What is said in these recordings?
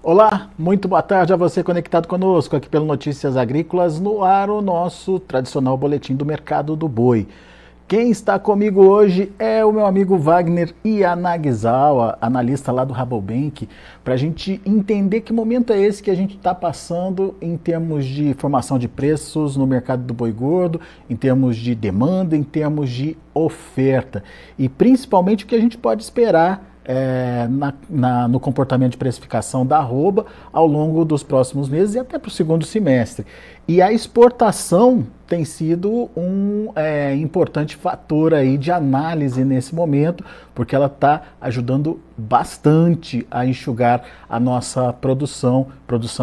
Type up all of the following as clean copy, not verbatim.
Olá, muito boa tarde a você conectado conosco aqui pelo Notícias Agrícolas, no ar o nosso tradicional boletim do mercado do boi. Quem está comigo hoje é o meu amigo Wagner Yanagisawa, analista lá do Rabobank, para a gente entender que momento é esse que a gente está passando em termos de formação de preços no mercado do boi gordo, em termos de demanda, em termos de oferta e principalmente o que a gente pode esperar no comportamento de precificação da arroba ao longo dos próximos meses e até para o segundo semestre. E a exportação tem sido um importante fator aí de análise nesse momento, porque ela está ajudando bastante a enxugar a nossa produção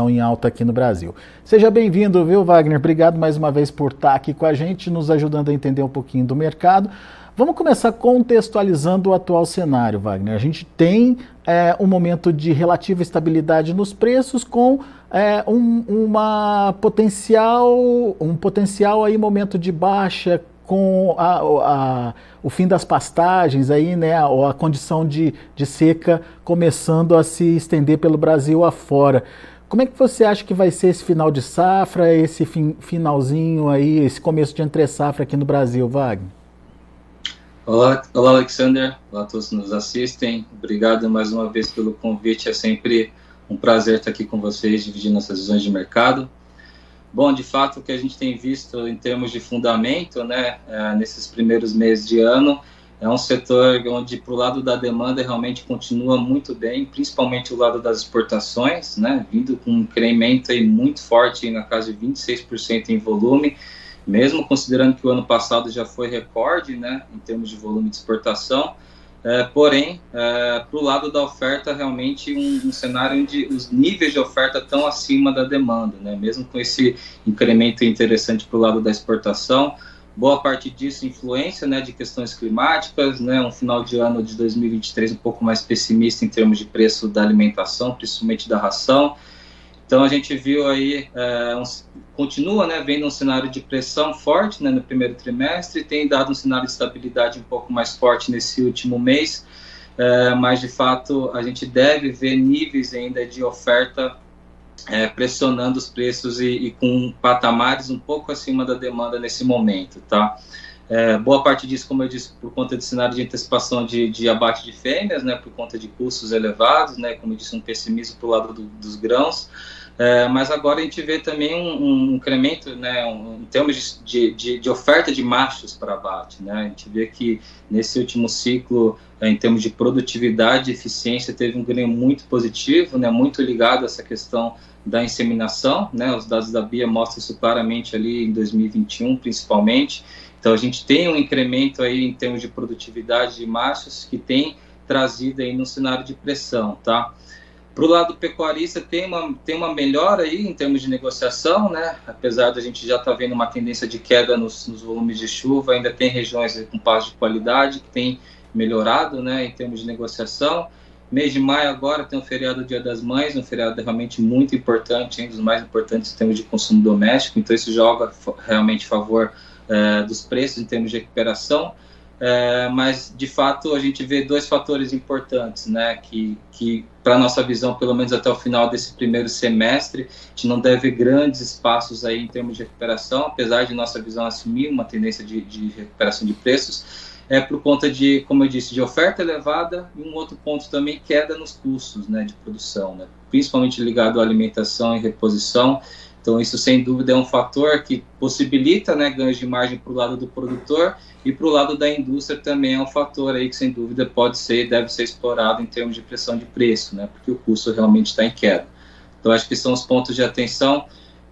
em alta aqui no Brasil. Seja bem-vindo, viu, Wagner? Obrigado mais uma vez por estar aqui com a gente, nos ajudando a entender um pouquinho do mercado. Vamos começar contextualizando o atual cenário, Wagner. A gente tem um momento de relativa estabilidade nos preços com um potencial aí momento de baixa com o fim das pastagens, aí, né, a condição de seca começando a se estender pelo Brasil afora. Como é que você acha que vai ser esse final de safra, esse finalzinho aí, esse começo de entre safra aqui no Brasil, Wagner? Olá, Alexander. Olá a todos que nos assistem. Obrigado mais uma vez pelo convite. É sempre um prazer estar aqui com vocês, dividindo essas visões de mercado. Bom, de fato, o que a gente tem visto em termos de fundamento, né, nesses primeiros meses de ano, é um setor onde, para o lado da demanda, realmente continua muito bem, principalmente o lado das exportações, né, vindo com um incremento aí muito forte, na casa de 26% em volume, mesmo considerando que o ano passado já foi recorde, né, em termos de volume de exportação, porém, para o lado da oferta, realmente um cenário onde os níveis de oferta estão acima da demanda, né, mesmo com esse incremento interessante para o lado da exportação. Boa parte disso influência, né, de questões climáticas, né, um final de ano de 2023 um pouco mais pessimista em termos de preço da alimentação, principalmente da ração. Então a gente viu aí, continua, né, vendo um cenário de pressão forte, né, no primeiro trimestre, tem dado um cenário de estabilidade um pouco mais forte nesse último mês, mas de fato a gente deve ver níveis ainda de oferta pressionando os preços e com patamares um pouco acima da demanda nesse momento, tá? Boa parte disso, como eu disse, por conta de cenário de antecipação de abate de fêmeas, né, por conta de custos elevados, né, como eu disse, um pessimismo para o lado dos grãos, mas agora a gente vê também um incremento, né, em termos de oferta de machos para abate, né, a gente vê que nesse último ciclo, em termos de produtividade e eficiência, teve um ganho muito positivo, né, muito ligado a essa questão da inseminação, né, os dados da BIA mostram isso claramente ali em 2021, principalmente. Então a gente tem um incremento aí em termos de produtividade de machos que tem trazido aí no cenário de pressão, tá? Para o lado pecuarista tem uma melhora aí em termos de negociação, né? Apesar da gente já estar vendo uma tendência de queda nos volumes de chuva, ainda tem regiões com pasto de qualidade que tem melhorado, né, em termos de negociação. Mês de maio agora tem o feriado do Dia das Mães, um feriado realmente muito importante, um dos mais importantes em termos de consumo doméstico, então isso joga realmente a favor dos preços em termos de recuperação, mas de fato a gente vê dois fatores importantes, né, que para a nossa visão, pelo menos até o final desse primeiro semestre, a gente não deve ver grandes espaços aí em termos de recuperação, apesar de nossa visão assumir uma tendência de recuperação de preços, por conta de, como eu disse, de oferta elevada e um outro ponto também, queda nos custos, né, de produção, né, principalmente ligado à alimentação e reposição. Então isso sem dúvida é um fator que possibilita, né, ganhos de margem para o lado do produtor e para o lado da indústria também é um fator aí que sem dúvida pode ser e deve ser explorado em termos de pressão de preço, né, porque o custo realmente está em queda. Então acho que são os pontos de atenção.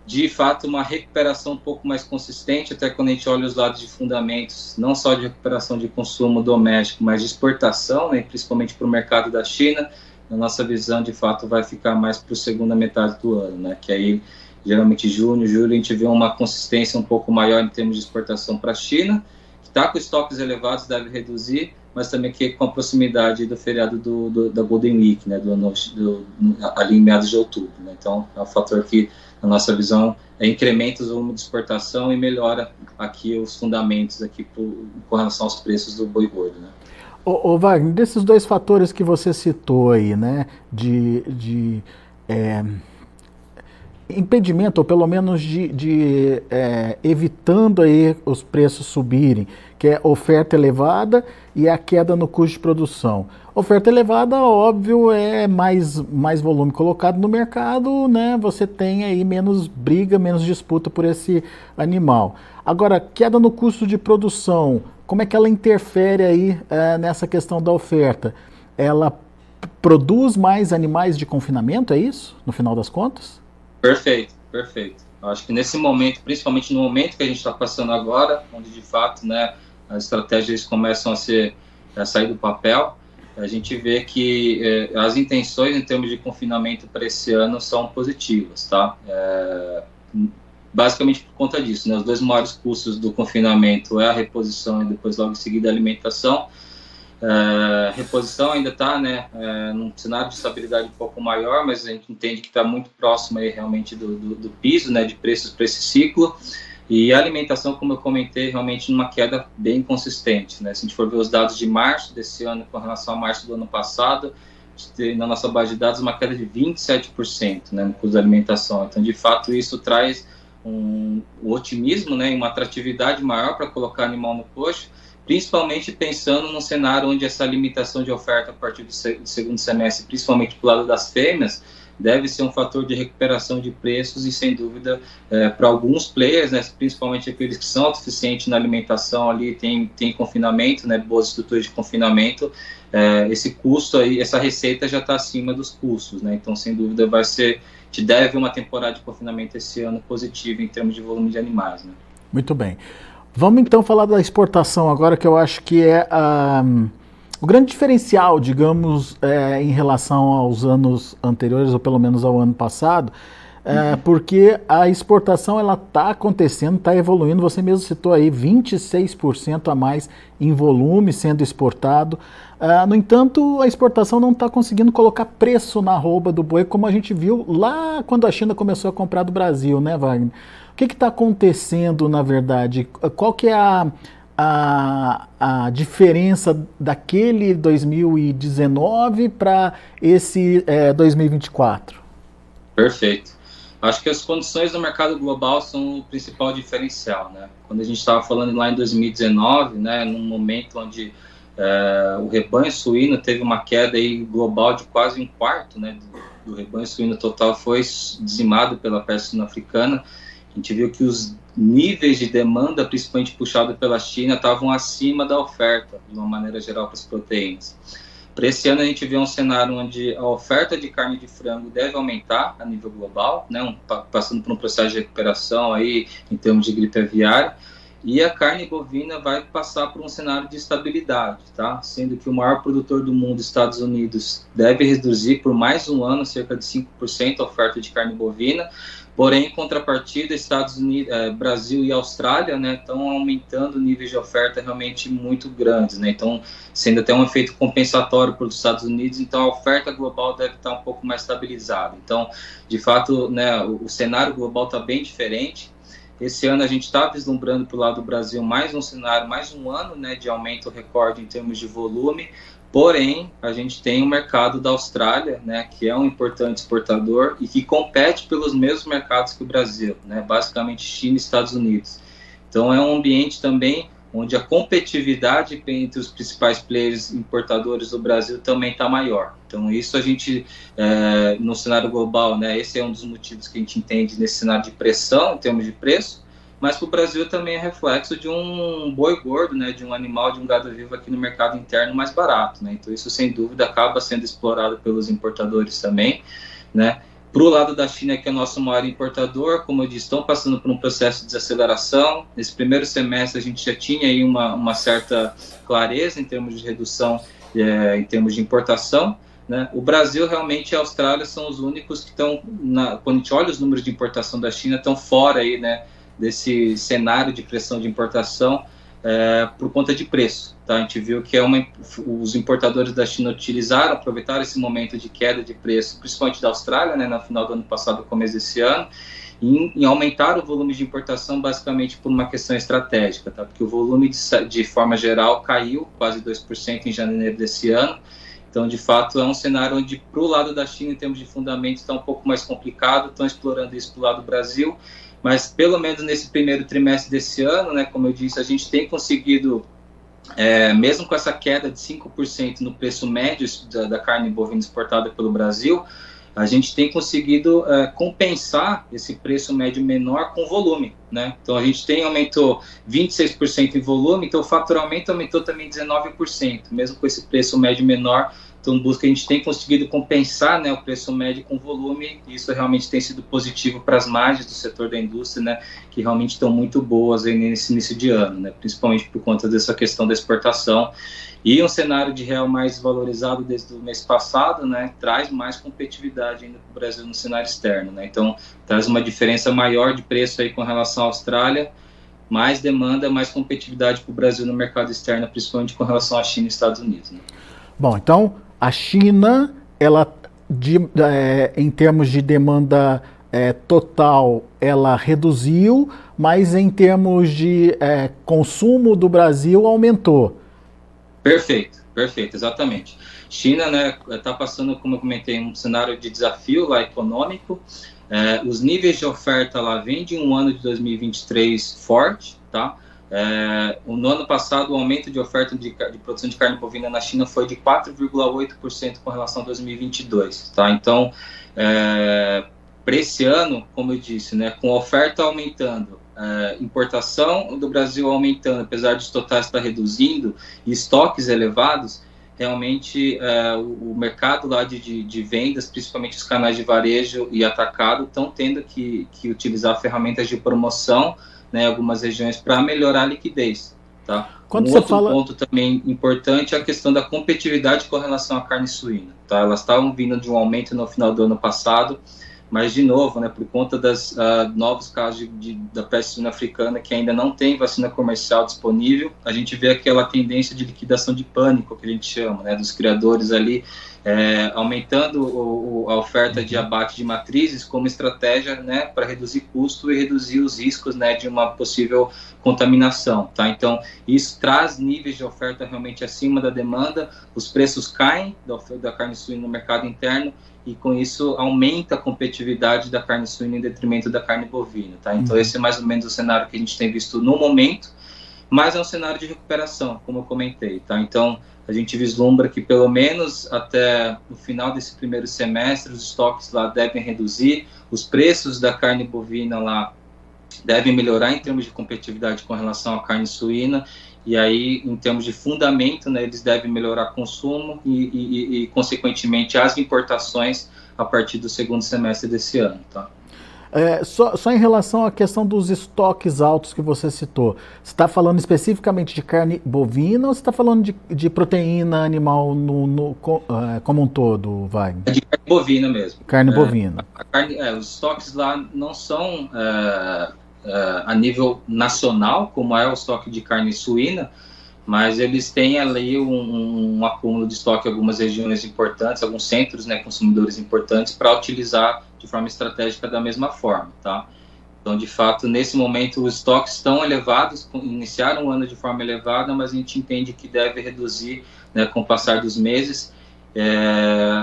De fato, uma recuperação um pouco mais consistente, até quando a gente olha os lados de fundamentos, não só de recuperação de consumo doméstico, mas de exportação, né, principalmente para o mercado da China, na nossa visão, de fato, vai ficar mais para a segunda metade do ano, né, que aí, geralmente, junho, julho, a gente vê uma consistência um pouco maior em termos de exportação para a China, que está com estoques elevados, deve reduzir, mas também que com a proximidade do feriado da Golden Week, né, ali em meados de outubro, né, então é um fator que a nossa visão incrementa o volume de exportação e melhora aqui os fundamentos aqui com relação aos preços do boi gordo, né? Wagner, desses dois fatores que você citou aí, né, de impedimento, ou pelo menos evitando aí os preços subirem, que é oferta elevada e a queda no custo de produção. Oferta elevada, óbvio, é mais volume colocado no mercado, né? Você tem aí menos briga, menos disputa por esse animal. Agora, queda no custo de produção, como é que ela interfere aí nessa questão da oferta? Ela produz mais animais de confinamento, é isso? No final das contas? Perfeito, perfeito. Eu acho que nesse momento, principalmente no momento que a gente está passando agora, onde de fato, né, as estratégias começam a sair do papel, a gente vê que as intenções em termos de confinamento para esse ano são positivas, tá? Basicamente por conta disso, né? Os dois maiores custos do confinamento é a reposição e depois logo em seguida a alimentação. Reposição ainda está, né, num cenário de estabilidade um pouco maior, mas a gente entende que está muito próximo aí realmente do piso, né, de preços para esse ciclo. E a alimentação, como eu comentei, realmente numa queda bem consistente, né? Se a gente for ver os dados de março desse ano com relação a março do ano passado, a gente tem na nossa base de dados uma queda de 27%, né, no custo da alimentação. Então, de fato, isso traz um otimismo, né, e uma atratividade maior para colocar animal no coxo, principalmente pensando num cenário onde essa limitação de oferta a partir do segundo semestre, principalmente do lado das fêmeas, deve ser um fator de recuperação de preços e, sem dúvida, para alguns players, né, principalmente aqueles que são autossuficientes na alimentação, ali tem confinamento, né, boas estruturas de confinamento, esse custo aí, essa receita já está acima dos custos, né, então, sem dúvida, te deve uma temporada de confinamento esse ano positiva em termos de volume de animais, né. Muito bem. Vamos então falar da exportação agora, que eu acho que é o grande diferencial, digamos, em relação aos anos anteriores, ou pelo menos ao ano passado, porque a exportação ela está acontecendo, está evoluindo, você mesmo citou aí 26% a mais em volume sendo exportado. No entanto, a exportação não está conseguindo colocar preço na arroba do boi, como a gente viu lá quando a China começou a comprar do Brasil, né, Wagner? O que está acontecendo, na verdade? Qual que é a diferença daquele 2019 para esse 2024? Perfeito. Acho que as condições do mercado global são o principal diferencial, né? Quando a gente estava falando lá em 2019, né, num momento onde o rebanho suíno teve uma queda aí global de quase um quarto, né, do rebanho suíno total foi dizimado pela peste suíno-africana. A gente viu que os níveis de demanda, principalmente puxado pela China, estavam acima da oferta, de uma maneira geral, para as proteínas. Para esse ano, a gente vê um cenário onde a oferta de carne de frango deve aumentar a nível global, né, passando por um processo de recuperação aí, em termos de gripe aviária, e a carne bovina vai passar por um cenário de estabilidade, tá? Sendo que o maior produtor do mundo, Estados Unidos, deve reduzir por mais um ano, cerca de 5%, a oferta de carne bovina. Porém, em contrapartida, Estados Unidos, Brasil e Austrália, né, estão aumentando níveis de oferta realmente muito grandes, né, então sendo até um efeito compensatório para os Estados Unidos, então a oferta global deve estar um pouco mais estabilizada. Então, de fato, né, o cenário global está bem diferente. Esse ano a gente está vislumbrando para o lado do Brasil mais um cenário, mais um ano, né, de aumento recorde em termos de volume. Porém, a gente tem o mercado da Austrália, né, que é um importante exportador e que compete pelos mesmos mercados que o Brasil, né, basicamente China e Estados Unidos. Então, é um ambiente também onde a competitividade entre os principais players importadores do Brasil também está maior. Então, isso a gente, no cenário global, né, esse é um dos motivos que a gente entende nesse cenário de pressão, em termos de preço, mas para o Brasil também é reflexo de um boi gordo, né, de um animal, de um gado vivo aqui no mercado interno mais barato, né, então isso sem dúvida acaba sendo explorado pelos importadores também, né. Para o lado da China, que é o nosso maior importador, como eu disse, estão passando por um processo de desaceleração. Nesse primeiro semestre a gente já tinha aí uma certa clareza em termos de redução, em termos de importação, né. O Brasil realmente e a Austrália são os únicos que estão, quando a gente olha os números de importação da China, estão fora aí, né, desse cenário de pressão de importação por conta de preço, tá? A gente viu que os importadores da China aproveitaram esse momento de queda de preço, principalmente da Austrália, né, no final do ano passado, começo desse ano, e aumentaram o volume de importação basicamente por uma questão estratégica, tá? Porque o volume de forma geral caiu quase 2% em janeiro desse ano. Então, de fato, é um cenário onde, para o lado da China, em termos de fundamentos, está um pouco mais complicado, estão explorando isso para o lado do Brasil, mas pelo menos nesse primeiro trimestre desse ano, né, como eu disse, a gente tem conseguido, mesmo com essa queda de 5% no preço médio da carne bovina exportada pelo Brasil, a gente tem conseguido compensar esse preço médio menor com volume, né? Então, a gente aumentou 26% em volume, então o faturamento aumentou também 19%, mesmo com esse preço médio menor. Então, a gente tem conseguido compensar, né, o preço médio com volume, e isso realmente tem sido positivo para as margens do setor da indústria, né, que realmente estão muito boas aí nesse início de ano, né, principalmente por conta dessa questão da exportação. E um cenário de real mais valorizado desde o mês passado, né, traz mais competitividade ainda para o Brasil no cenário externo, né, então traz uma diferença maior de preço aí com relação à Austrália, mais demanda, mais competitividade para o Brasil no mercado externo, principalmente com relação à China e Estados Unidos, né. Bom, então a China, ela em termos de demanda total, ela reduziu, mas em termos de consumo do Brasil, aumentou. Perfeito, exatamente. China, né, está passando, como eu comentei, um cenário de desafio lá econômico. Os níveis de oferta lá vêm de um ano de 2023 forte, tá? No ano passado, o aumento de oferta de produção de carne bovina na China foi de 4,8% com relação a 2022, tá? Então, para esse ano, como eu disse, né, com a oferta aumentando, importação do Brasil aumentando, apesar de totais estar reduzindo e estoques elevados, realmente o mercado lá de vendas, principalmente os canais de varejo e atacado, estão tendo que utilizar ferramentas de promoção, né, em algumas regiões para melhorar a liquidez. Tá? Ponto também importante é a questão da competitividade com relação à carne suína. Tá? Elas estavam vindo de um aumento no final do ano passado, mas, de novo, né, por conta dos novos casos da peste suína africana, que ainda não tem vacina comercial disponível, a gente vê aquela tendência de liquidação de pânico, que a gente chama, né, dos criadores ali, aumentando a oferta de abate de matrizes como estratégia, né, para reduzir custo e reduzir os riscos, né, de uma possível contaminação. Tá? Então, isso traz níveis de oferta realmente acima da demanda, os preços caem da carne suína no mercado interno, e com isso aumenta a competitividade da carne suína em detrimento da carne bovina, tá? Então esse é mais ou menos o cenário que a gente tem visto no momento, mas é um cenário de recuperação, como eu comentei, tá? Então a gente vislumbra que pelo menos até o final desse primeiro semestre os estoques lá devem reduzir, os preços da carne bovina lá devem melhorar em termos de competitividade com relação à carne suína, e aí, em termos de fundamento, né, eles devem melhorar o consumo e, consequentemente, as importações a partir do segundo semestre desse ano. Tá? Só em relação à questão dos estoques altos que você citou, você está falando especificamente de carne bovina ou você está falando de proteína animal como um todo, Wagner? De carne bovina mesmo. Carne bovina. Os estoques lá não são a nível nacional, como é o estoque de carne suína, mas eles têm ali um acúmulo de estoque em algumas regiões importantes, alguns centros, né, consumidores importantes, para utilizar de forma estratégica da mesma forma, tá? Então, de fato, nesse momento, os estoques estão elevados, iniciaram o ano de forma elevada, mas a gente entende que deve reduzir, né, com o passar dos meses,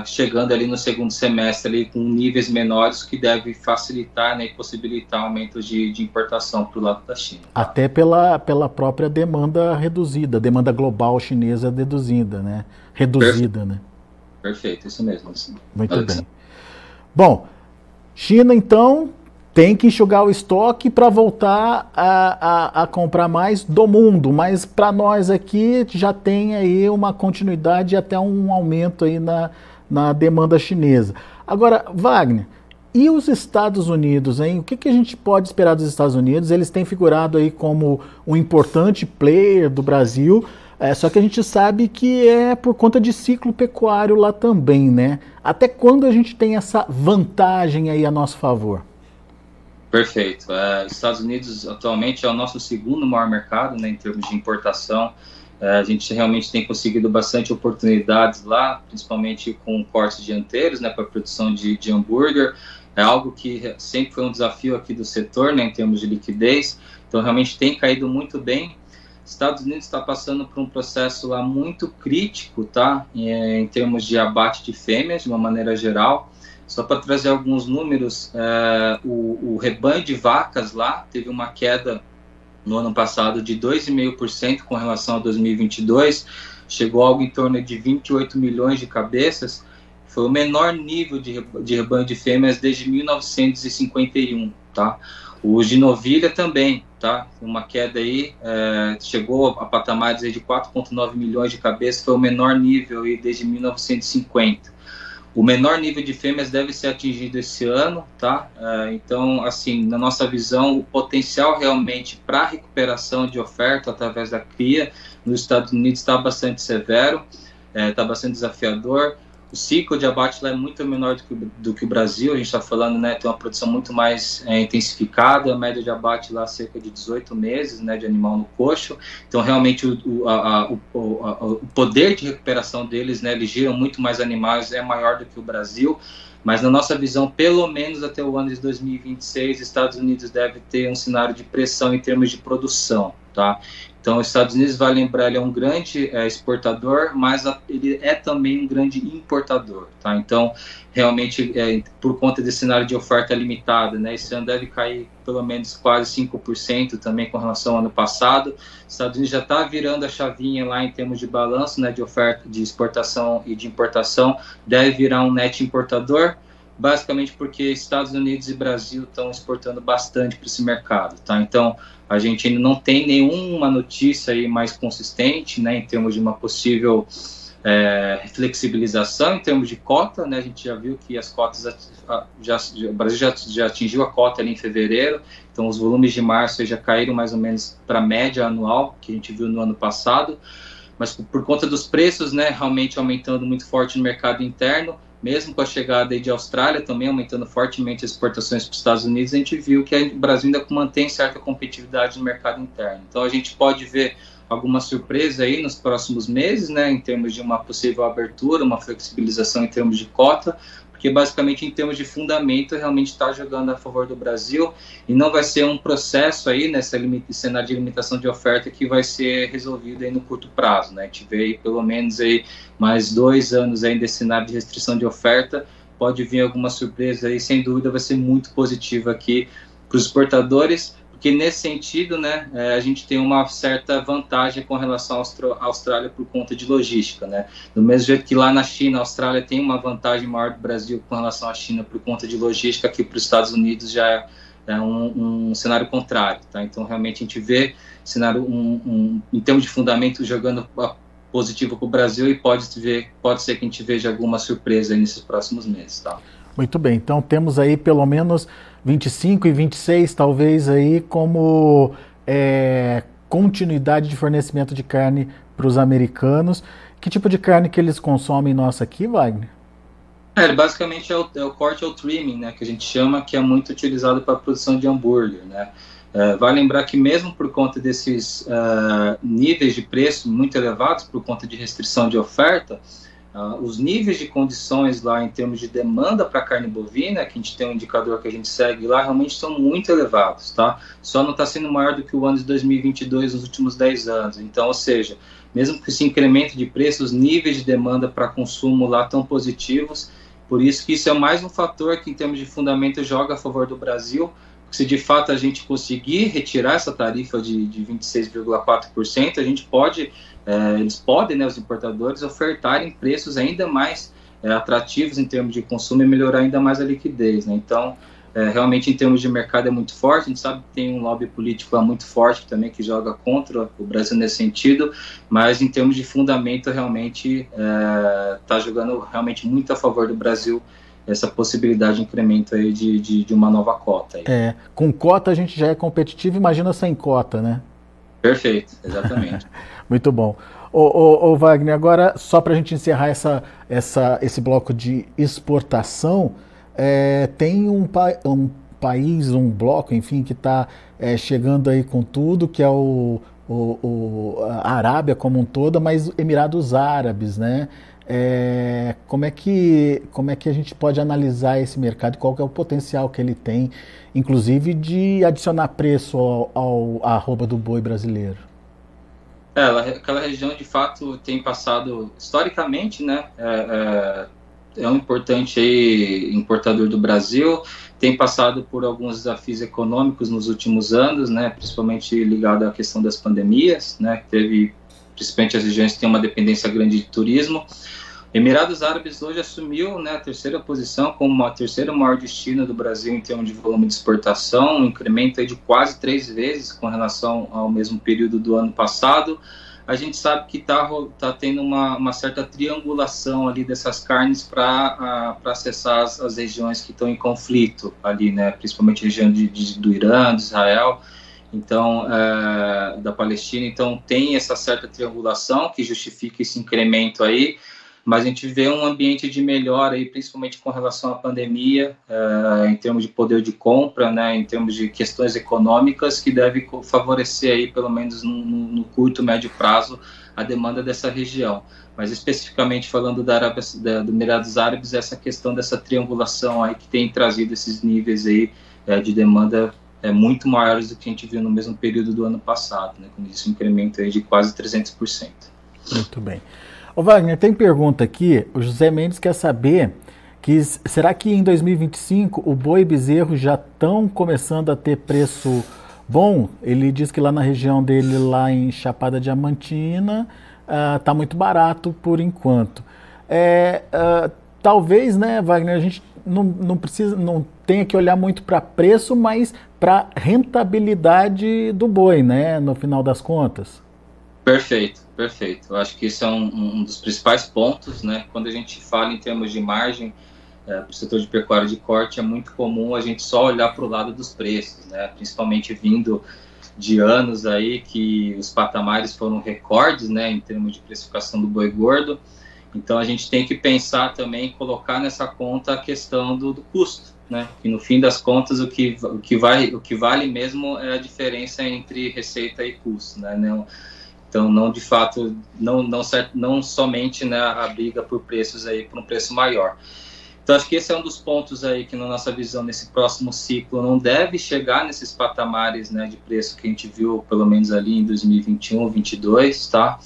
chegando ali no segundo semestre ali, com níveis menores, que deve facilitar, né, e possibilitar aumentos de importação para o lado da China. Tá? Até pela própria demanda reduzida, demanda global chinesa reduzida, né? Reduzida, né? Perfeito, isso mesmo. Assim. Muito bem. Bom, China, então, tem que enxugar o estoque para voltar a comprar mais do mundo, mas para nós aqui já tem aí uma continuidade e até um aumento aí na demanda chinesa. Agora, Wagner, e os Estados Unidos, hein? O que a gente pode esperar dos Estados Unidos? Eles têm figurado aí como um importante player do Brasil, só que a gente sabe que é por conta de ciclo pecuário lá também, né? Até quando a gente tem essa vantagem aí a nosso favor? Perfeito. Estados Unidos atualmente é o nosso segundo maior mercado, né, em termos de importação. A gente realmente tem conseguido bastante oportunidades lá, principalmente com cortes dianteiros, né, para a produção de hambúrguer. É algo que sempre foi um desafio aqui do setor, né, em termos de liquidez. Então, realmente tem caído muito bem. Estados Unidos está passando por um processo lá muito crítico, tá? Em termos de abate de fêmeas, de uma maneira geral. Só para trazer alguns números, o rebanho de vacas lá teve uma queda no ano passado de 2,5% com relação a 2022, chegou a algo em torno de 28 milhões de cabeças, foi o menor nível de rebanho de fêmeas desde 1951, tá? O de novilha também, tá? Uma queda aí, chegou a patamares aí de 4,9 milhões de cabeças, foi o menor nível aí desde 1950. O menor nível de fêmeas deve ser atingido esse ano, tá? Então, assim, na nossa visão, o potencial realmente para recuperação de oferta através da cria nos Estados Unidos está bastante severo, está bastante desafiador. O ciclo de abate lá é muito menor do que o Brasil, a gente está falando, né, tem uma produção muito mais intensificada, a média de abate lá cerca de 18 meses, né, de animal no coxo, então realmente o poder de recuperação deles, né, eles giram muito mais animais, é maior do que o Brasil, mas na nossa visão, pelo menos até o ano de 2026, Estados Unidos deve ter um cenário de pressão em termos de produção, tá? Então, os Estados Unidos, vai lembrar, ele é um grande exportador, mas ele é também um grande importador, tá? Então, realmente, por conta desse cenário de oferta limitada, né, esse ano deve cair pelo menos quase 5% também com relação ao ano passado. Os Estados Unidos já está virando a chavinha lá em termos de balanço, né, de oferta de exportação e de importação, deve virar um net importador, basicamente porque Estados Unidos e Brasil estão exportando bastante para esse mercado, tá? Então, a gente ainda não tem nenhuma notícia aí mais consistente, né, em termos de uma possível flexibilização, em termos de cota, né, a gente já viu que as cotas, o Brasil já atingiu a cota ali em fevereiro, então os volumes de março já caíram mais ou menos para a média anual, que a gente viu no ano passado, mas por conta dos preços, né, realmente aumentando muito forte no mercado interno, mesmo com a chegada aí de Austrália também aumentando fortemente as exportações para os Estados Unidos, a gente viu que o Brasil ainda mantém certa competitividade no mercado interno. Então a gente pode ver alguma surpresa aí nos próximos meses, né, em termos de uma possível abertura, uma flexibilização em termos de cota, porque basicamente em termos de fundamento realmente está jogando a favor do Brasil e não vai ser um processo aí nessa cenário de limitação de oferta que vai ser resolvido aí no curto prazo, né? A gente vê aí pelo menos aí mais 2 anos aí desse cenário de restrição de oferta, pode vir alguma surpresa aí, sem dúvida vai ser muito positiva aqui para os exportadores, porque nesse sentido, né, a gente tem uma certa vantagem com relação à Austrália por conta de logística, né? Do mesmo jeito que lá na China, a Austrália tem uma vantagem maior do Brasil com relação à China por conta de logística, aqui para os Estados Unidos já é um cenário contrário, tá? Então, realmente, a gente vê cenário em termos de fundamento jogando positivo para o Brasil e pode ser que a gente veja alguma surpresa aí nesses próximos meses, tá? Muito bem, então temos aí pelo menos 25 e 26 talvez aí como continuidade de fornecimento de carne para os americanos. Que tipo de carne que eles consomem nossa aqui, Wagner? Basicamente é o corte ou trimming, né, que a gente chama, que é muito utilizado para a produção de hambúrguer, né? Vale lembrar que mesmo por conta desses níveis de preço muito elevados, por conta de restrição de oferta, os níveis de condições lá em termos de demanda para carne bovina, que a gente tem um indicador que a gente segue lá, realmente são muito elevados, tá? Só não está sendo maior do que o ano de 2022 nos últimos 10 anos. Então, ou seja, mesmo com esse incremento de preço, os níveis de demanda para consumo lá estão positivos, por isso que isso é mais um fator que em termos de fundamento joga a favor do Brasil, porque se de fato a gente conseguir retirar essa tarifa de 26,4%, a gente pode... eles podem, né, os importadores, ofertarem preços ainda mais atrativos em termos de consumo e melhorar ainda mais a liquidez, né? Então, realmente em termos de mercado é muito forte, a gente sabe que tem um lobby político muito forte também que joga contra o Brasil nesse sentido, mas em termos de fundamento realmente está jogando realmente muito a favor do Brasil essa possibilidade de incremento aí de uma nova cota. Aí. Com cota a gente já é competitivo, imagina sem cota, né? Perfeito, exatamente. Muito bom. Ô Wagner, agora só para a gente encerrar esse bloco de exportação, tem um país, um bloco, enfim, que está chegando aí com tudo, que é a Arábia como um todo, mas Emirados Árabes, né? Como é que a gente pode analisar esse mercado, qual que é o potencial que ele tem, inclusive de adicionar preço à arroba do boi brasileiro? Aquela região, de fato, tem passado, historicamente, né, é um importante aí, importador do Brasil, tem passado por alguns desafios econômicos nos últimos anos, né, principalmente ligado à questão das pandemias, né, teve, principalmente as regiões que têm uma dependência grande de turismo. Emirados Árabes hoje assumiu, né, a terceira posição como a terceira maior destino do Brasil em termos de volume de exportação, um incremento aí de quase 3 vezes com relação ao mesmo período do ano passado. A gente sabe que tá tendo uma certa triangulação ali dessas carnes para acessar as regiões que estão em conflito ali, né, principalmente a região do Irã, de Israel, então, da Palestina. Então tem essa certa triangulação que justifica esse incremento aí, mas a gente vê um ambiente de melhora aí, principalmente com relação à pandemia, em termos de poder de compra, né, em termos de questões econômicas, que deve favorecer aí, pelo menos no curto, médio prazo, a demanda dessa região. Mas especificamente falando do Emirados Árabes, essa questão dessa triangulação aí que tem trazido esses níveis aí de demanda muito maiores do que a gente viu no mesmo período do ano passado, né, como disse, um incremento aí de quase 300%. Muito bem. Ô Wagner, tem pergunta aqui, o José Mendes quer saber será que em 2025 o boi e bezerro já estão começando a ter preço bom? Ele diz que lá na região dele, lá em Chapada Diamantina, está muito barato por enquanto. Talvez, né, Wagner, a gente não tenha que olhar muito para preço, mas para rentabilidade do boi, né, no final das contas. Perfeito. Eu acho que esse é um dos principais pontos, né? Quando a gente fala em termos de margem para o setor de pecuária de corte, é muito comum a gente só olhar para o lado dos preços, né? Principalmente vindo de anos aí que os patamares foram recordes, né? Em termos de precificação do boi gordo. Então a gente tem que pensar também, colocar nessa conta a questão do custo, né? Que no fim das contas o que vale mesmo é a diferença entre receita e custo, né? Então, não de fato, não somente, né, a briga por preços aí, por um preço maior. Então, acho que esse é um dos pontos aí que, na nossa visão, nesse próximo ciclo, não deve chegar nesses patamares, né, de preço que a gente viu, pelo menos ali em 2021, 2022, tá?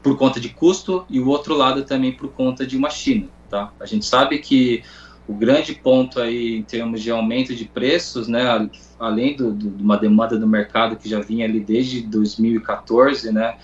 Por conta de custo, e o outro lado também por conta de uma China, tá? A gente sabe que o grande ponto aí em termos de aumento de preços, né, além de uma demanda do mercado que já vinha ali desde 2014, né,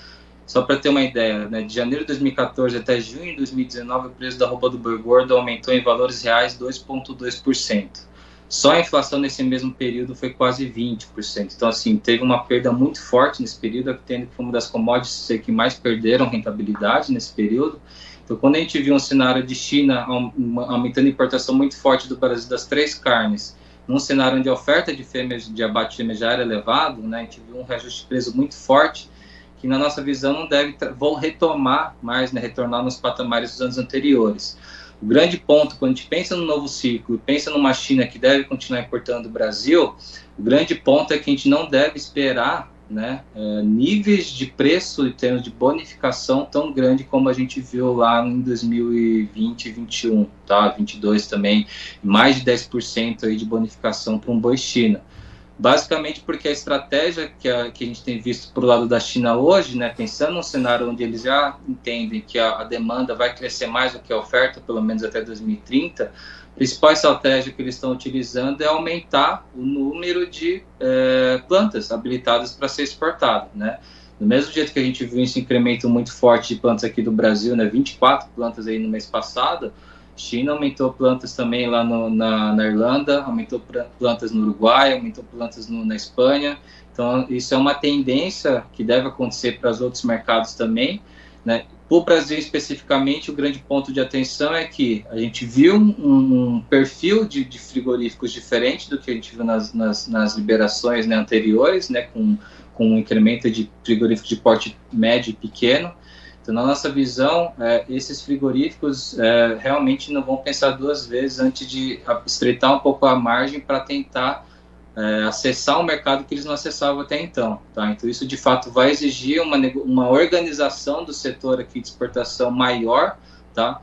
só para ter uma ideia, né, de janeiro de 2014 até junho de 2019, o preço da arroba do boi gordo aumentou em valores reais 2,2%. Só a inflação nesse mesmo período foi quase 20%. Então, assim, teve uma perda muito forte nesse período, tendo que foi uma das commodities que mais perderam rentabilidade nesse período. Então, quando a gente viu um cenário de China aumentando a importação muito forte do Brasil das 3 carnes, num cenário onde a oferta de fêmeas, de abate de fêmeas já era elevado, né, a gente viu um reajuste de preço muito forte, que na nossa visão não deve retomar mais, né, retornar nos patamares dos anos anteriores. O grande ponto, quando a gente pensa no novo ciclo, pensa numa China que deve continuar importando do Brasil, o grande ponto é que a gente não deve esperar, né, níveis de preço em termos de bonificação tão grande como a gente viu lá em 2020 e 2021, tá? 22 também, mais de 10% aí de bonificação para um boi China. Basicamente porque a estratégia que a gente tem visto para o lado da China hoje, né, pensando num cenário onde eles já entendem que a demanda vai crescer mais do que a oferta, pelo menos até 2030, a principal estratégia que eles estão utilizando é aumentar o número de plantas habilitadas para ser exportado, né? Do mesmo jeito que a gente viu esse incremento muito forte de plantas aqui do Brasil, né, 24 plantas aí no mês passado, China aumentou plantas também lá na Irlanda, aumentou plantas no Uruguai, aumentou plantas na Espanha. Então, isso é uma tendência que deve acontecer para os outros mercados também, né? Para o Brasil especificamente, o grande ponto de atenção é que a gente viu um perfil de frigoríficos diferente do que a gente viu nas liberações, né, anteriores, né, com um incremento de frigoríficos de porte médio e pequeno. Então, na nossa visão, esses frigoríficos realmente não vão pensar 2 vezes antes de estreitar um pouco a margem para tentar acessar um mercado que eles não acessavam até então, tá? Então, isso de fato vai exigir uma organização do setor aqui de exportação maior, tá?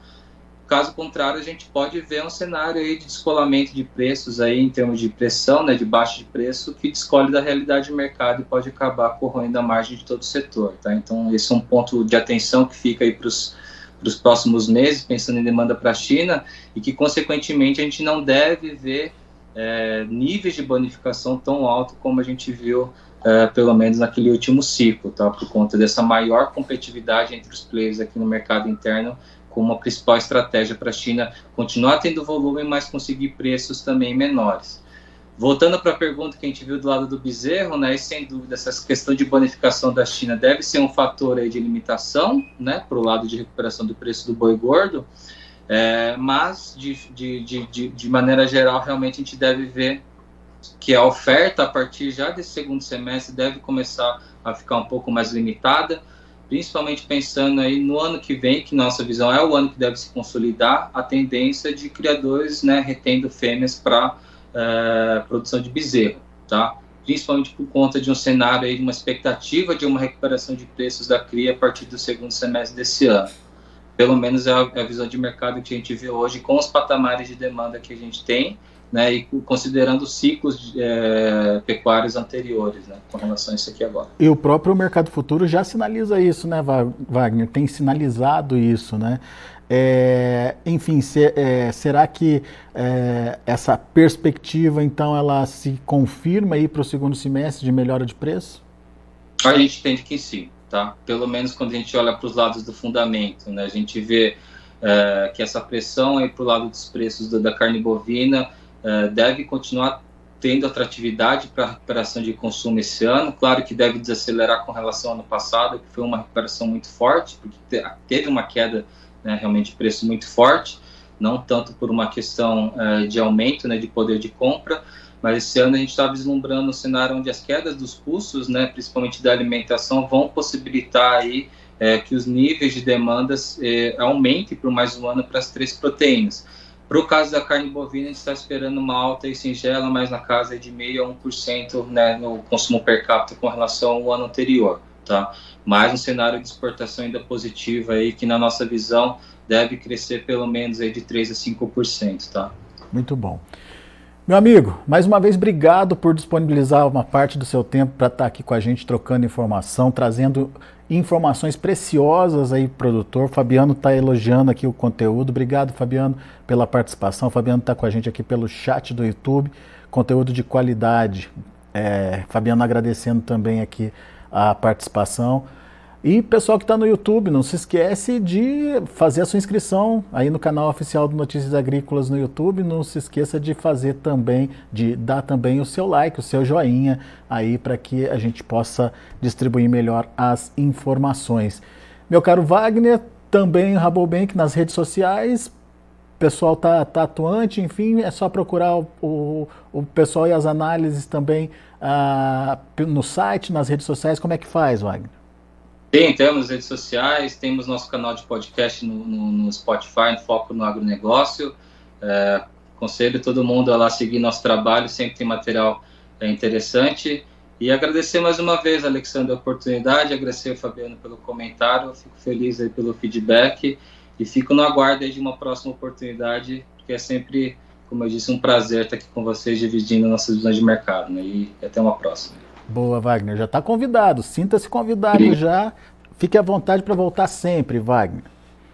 Caso contrário, a gente pode ver um cenário aí de descolamento de preços aí em termos de pressão, né, de baixa de preço, que descolhe da realidade do mercado e pode acabar corroendo a margem de todo o setor, tá? Então, esse é um ponto de atenção que fica aí para os próximos meses, pensando em demanda para a China, e que, consequentemente, a gente não deve ver níveis de bonificação tão alto como a gente viu, pelo menos naquele último ciclo, tá? Por conta dessa maior competitividade entre os players aqui no mercado interno, como a principal estratégia para a China continuar tendo volume, mas conseguir preços também menores. Voltando para a pergunta que a gente viu do lado do bezerro, né, e sem dúvida essa questão de bonificação da China deve ser um fator aí de limitação, né, para o lado de recuperação do preço do boi gordo, mas de maneira geral realmente a gente deve ver que a oferta a partir já desse segundo semestre deve começar a ficar um pouco mais limitada, principalmente pensando aí no ano que vem, que nossa visão é o ano que deve se consolidar a tendência de criadores, né, retendo fêmeas para produção de bezerro, tá? Principalmente por conta de um cenário aí, de uma expectativa de uma recuperação de preços da cria a partir do segundo semestre desse ano. Pelo menos é a visão de mercado que a gente vê hoje com os patamares de demanda que a gente tem, né, e considerando os ciclos pecuários anteriores, né, com relação a isso aqui agora. E o próprio mercado futuro já sinaliza isso, né, Wagner? Tem sinalizado isso, né? Enfim, será que essa perspectiva, então, ela se confirma aí para o segundo semestre de melhora de preço? A gente entende que sim, tá? Pelo menos quando a gente olha para os lados do fundamento, né? A gente vê que essa pressão aí para o lado dos preços da carne bovina deve continuar tendo atratividade para a recuperação de consumo esse ano. Claro que deve desacelerar com relação ao ano passado, que foi uma recuperação muito forte, porque teve uma queda, né, realmente de preço muito forte, não tanto por uma questão de aumento, né, de poder de compra, mas esse ano a gente está vislumbrando um cenário onde as quedas dos custos, né, principalmente da alimentação, vão possibilitar aí que os níveis de demandas aumentem por mais um ano para as 3 proteínas. Para o caso da carne bovina, a gente está esperando uma alta e singela, mas na casa de 0,5% a 1%, né, no consumo per capita com relação ao ano anterior, tá? Mais um cenário de exportação ainda positivo aí, que na nossa visão deve crescer pelo menos aí de 3% a 5%, tá? Muito bom. Meu amigo, mais uma vez, obrigado por disponibilizar uma parte do seu tempo para estar aqui com a gente, trocando informação, trazendo informações preciosas aí, produtor. Fabiano está elogiando aqui o conteúdo. Obrigado, Fabiano, pela participação. Fabiano está com a gente aqui pelo chat do YouTube. Conteúdo de qualidade. Fabiano agradecendo também aqui a participação. E pessoal que está no YouTube, não se esquece de fazer a sua inscrição aí no canal oficial do Notícias Agrícolas no YouTube. Não se esqueça de fazer também, de dar também o seu like, o seu joinha aí para que a gente possa distribuir melhor as informações. Meu caro Wagner, também o Rabobank nas redes sociais. O pessoal tá atuante, enfim, é só procurar o pessoal e as análises também no site, nas redes sociais. Como é que faz, Wagner? Temos redes sociais, temos nosso canal de podcast no Spotify, no Foco no Agronegócio. Aconselho todo mundo a lá seguir nosso trabalho, sempre tem material interessante. E agradecer mais uma vez, Alexandre, a oportunidade, agradecer ao Fabiano pelo comentário, fico feliz aí pelo feedback e fico no aguardo aí de uma próxima oportunidade, porque é sempre, como eu disse, um prazer estar aqui com vocês dividindo nossas visões de mercado, né? E até uma próxima. Boa, Wagner, já está convidado, sinta-se convidado já, fique à vontade para voltar sempre, Wagner.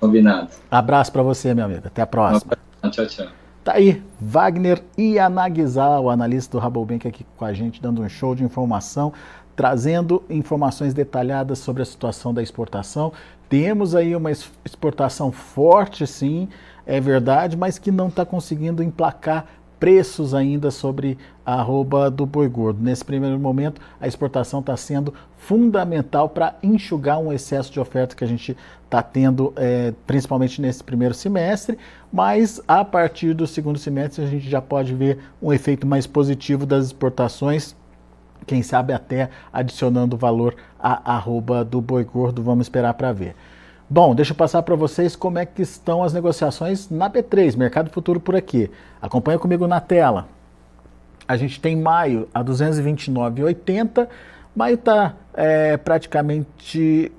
Combinado. Abraço para você, meu amigo, até a próxima. Tchau, tchau. Tá aí, Wagner Yanagizal, o analista do Rabobank aqui com a gente, dando um show de informação, trazendo informações detalhadas sobre a situação da exportação. Temos aí uma exportação forte, sim, é verdade, mas que não está conseguindo emplacar preços ainda sobre a arroba do boi gordo. Nesse primeiro momento, a exportação está sendo fundamental para enxugar um excesso de oferta que a gente está tendo, principalmente nesse primeiro semestre, mas a partir do segundo semestre a gente já pode ver um efeito mais positivo das exportações, quem sabe até adicionando valor à arroba do boi gordo. Vamos esperar para ver. Bom, deixa eu passar para vocês como é que estão as negociações na B3, Mercado Futuro por aqui. Acompanha comigo na tela. A gente tem maio a 229,80. Maio está praticamente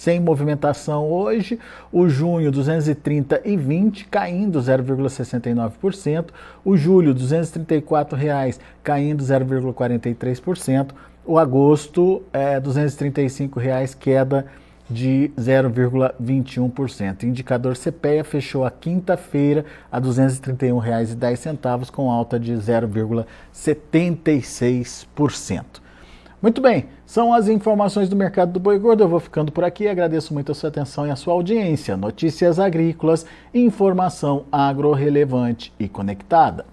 sem movimentação hoje. O junho, 230,20, caindo 0,69%. O julho, R$ 234,00, caindo 0,43%. O agosto, R$ 235,00, queda de 0,21%. O indicador CPEA fechou a quinta-feira a R$ 231,10, com alta de 0,76%. Muito bem, são as informações do mercado do boi gordo. Eu vou ficando por aqui, agradeço muito a sua atenção e a sua audiência. Notícias agrícolas, informação agro relevante e conectada.